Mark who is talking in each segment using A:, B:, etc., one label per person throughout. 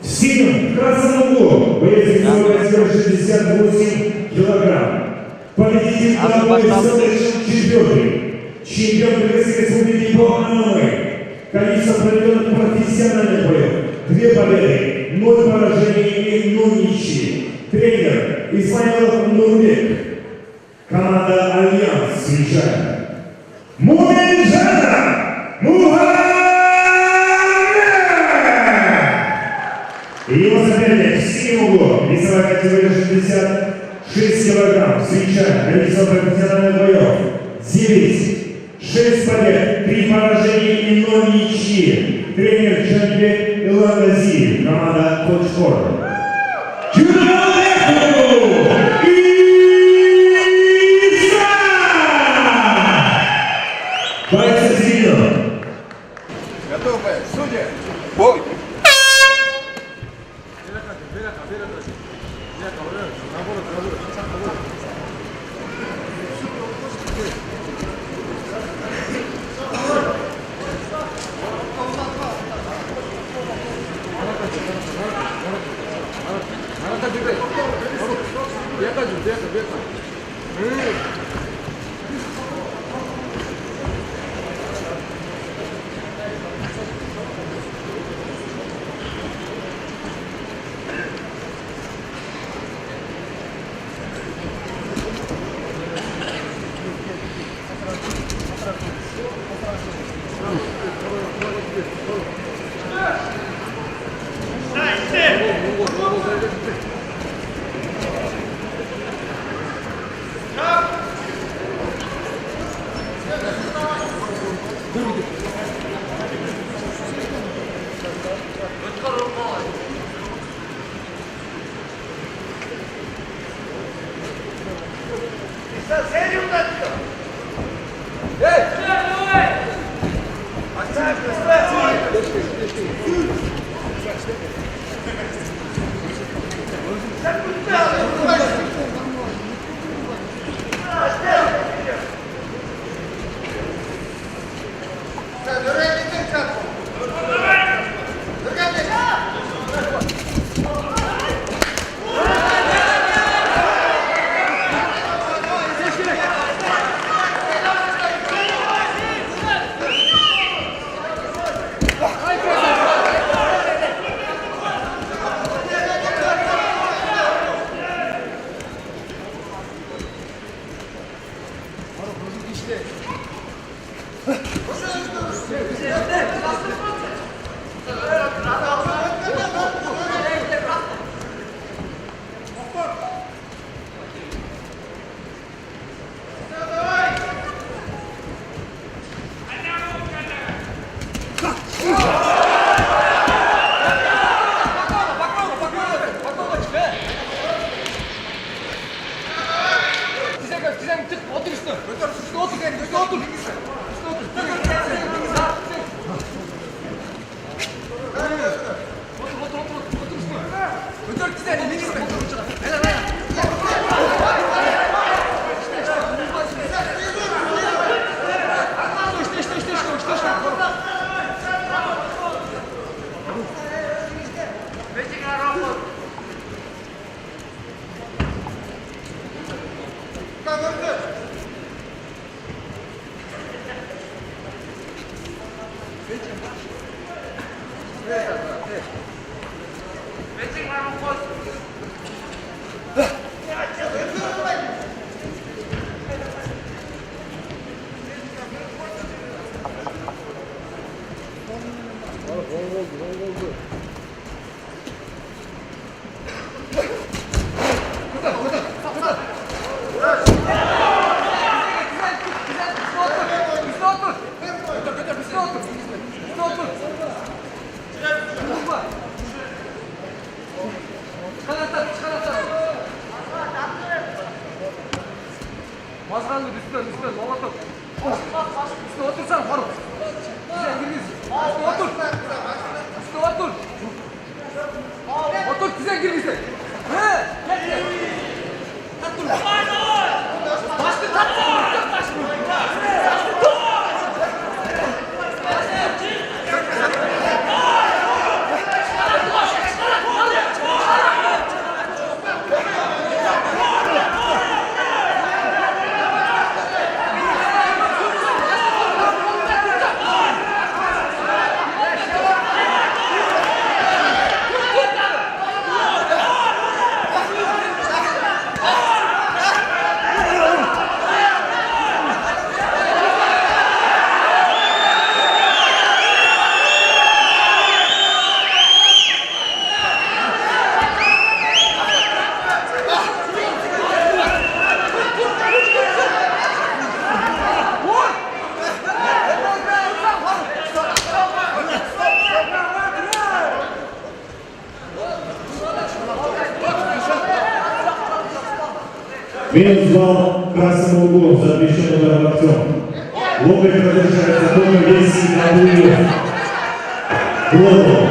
A: В синем, в красном углу, боец весовой 68 килограмм. Победитель одного совершил четвертый. Чемпион Турецкой Республики по ММА. Количество проведенных профессиональных боев. 2 победы, 0 поражений и 0 ничьи. Тренер Исмаилов Нурбек. Команда Альянс встречает Муминджана Мухаммед! И его соперник в синем углу, весовая категория 66 килограмм, встречает количество профессиональных боев 9, 6 побед, 3 поражения и 0 ничьи. Тренер Джанбек Иландазиев, команда Коч-Форд. Бойцы середину.
B: Готовы, судья. Бой.
A: Минус балл красному углу, запрещен удар в Артем. Лобик разрешается только весь на углу. Голову.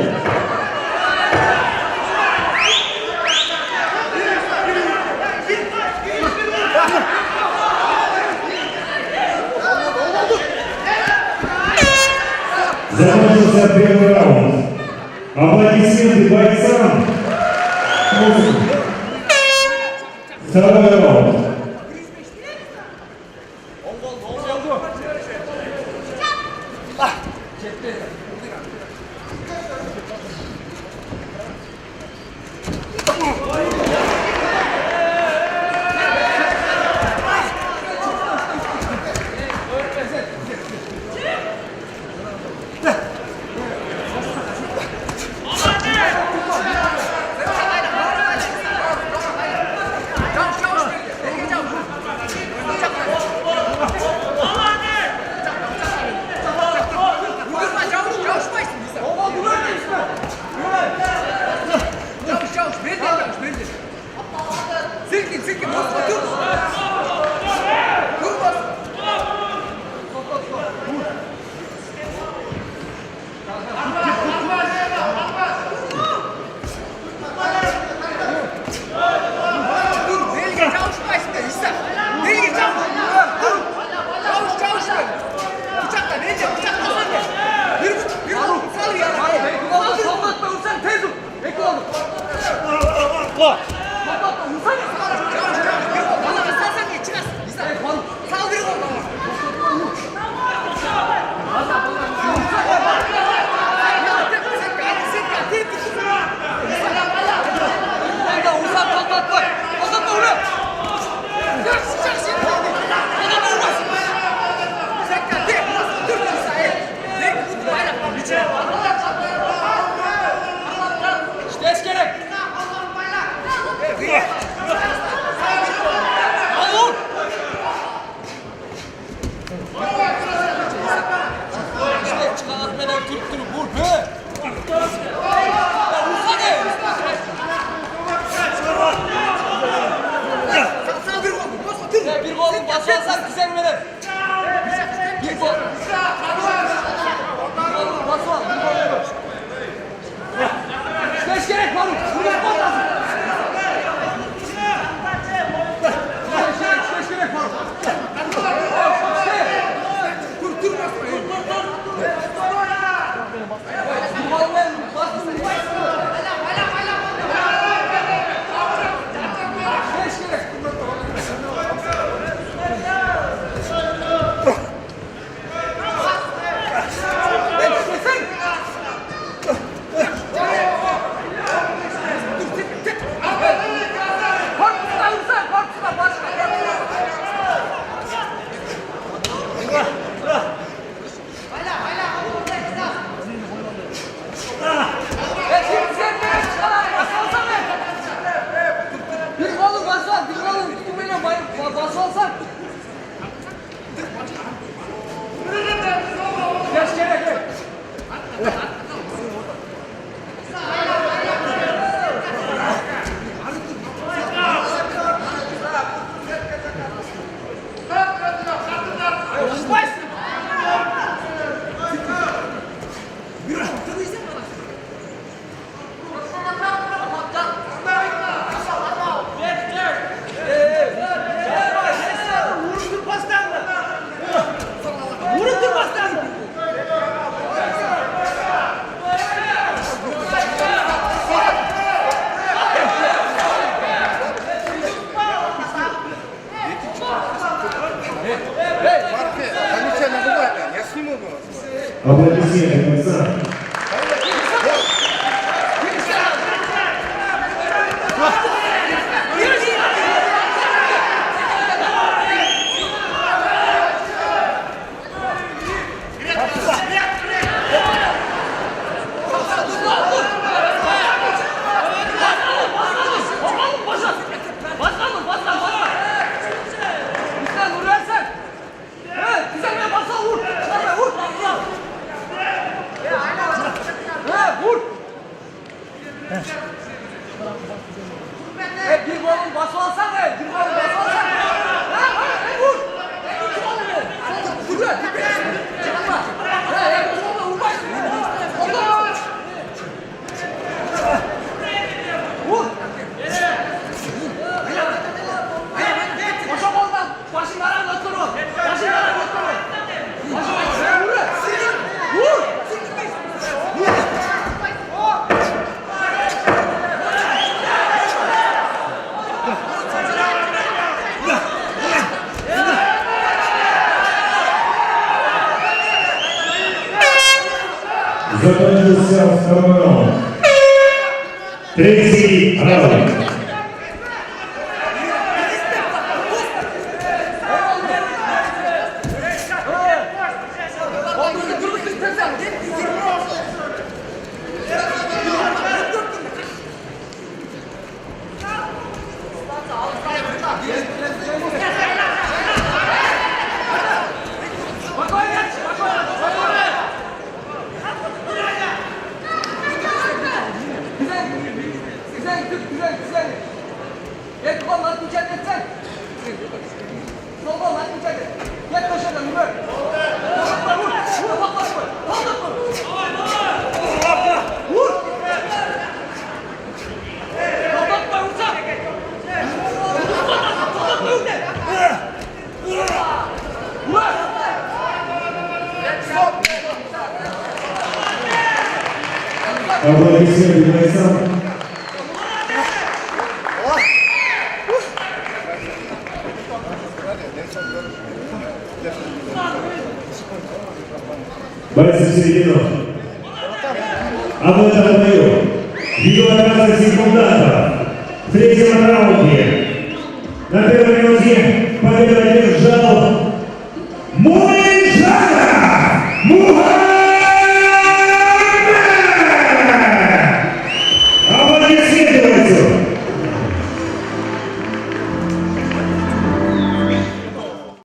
A: Закончился первый раунд. Аплодисменты бойцам. Второй раунд. Аплодисменты бойцам.
C: Bir golün bası olsana, bir golün bası olsana.
A: Закончился второй раунд. Третий раунд.
C: Güzel. Gel kollar mücadele etsen. Sol kollar mücadele. Gel köşeden Ömer. Topakla vur. Topakla vur. Topakla vur. Vur. Topakla vursa. Topakla vur de. Vur.
A: Аплодисменты бойцам. Бойцы в середину. А в этом бою ведет 20 секундантов. В третьем раунде на первой минуте победу одержал Мой